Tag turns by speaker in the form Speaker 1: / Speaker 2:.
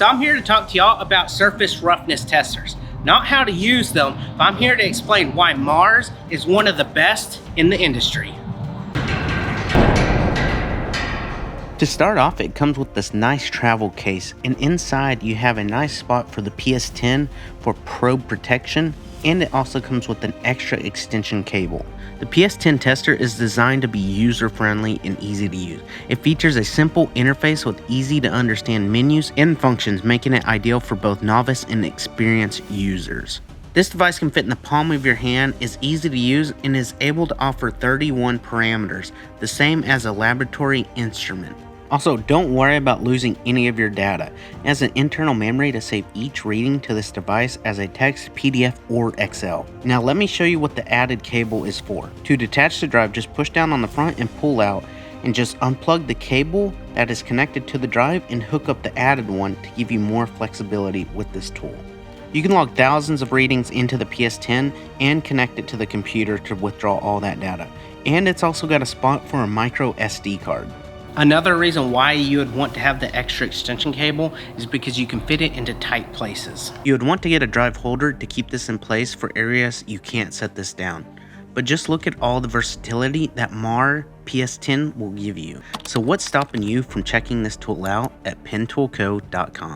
Speaker 1: So I'm here to talk to y'all about surface roughness testers. Not how to use them, but I'm here to explain why Mars is one of the best in the industry. To start off, it comes with this nice travel case, and inside you have a nice spot for the PS10 for probe protection, and it also comes with an extra extension cable. The PS10 tester is designed to be user-friendly and easy to use. It features a simple interface with easy to understand menus and functions, making it ideal for both novice and experienced users. This device can fit in the palm of your hand, is easy to use, and is able to offer 31 parameters, the same as a laboratory instrument. Also, don't worry about losing any of your data. It has an internal memory to save each reading to this device as a text, PDF, or Excel. Now let me show you what the added cable is for. To detach the drive, just push down on the front and pull out, and just unplug the cable that is connected to the drive and hook up the added one to give you more flexibility with this tool. You can log thousands of readings into the PS10 and connect it to the computer to withdraw all that data. And it's also got a spot for a micro SD card. Another reason why you would want to have the extra extension cable is because you can fit it into tight places. You would want to get a drive holder to keep this in place for areas you can't set this down. But just look at all the versatility that Mars PS10 will give you. So what's stopping you from checking this tool out at pentoolco.com?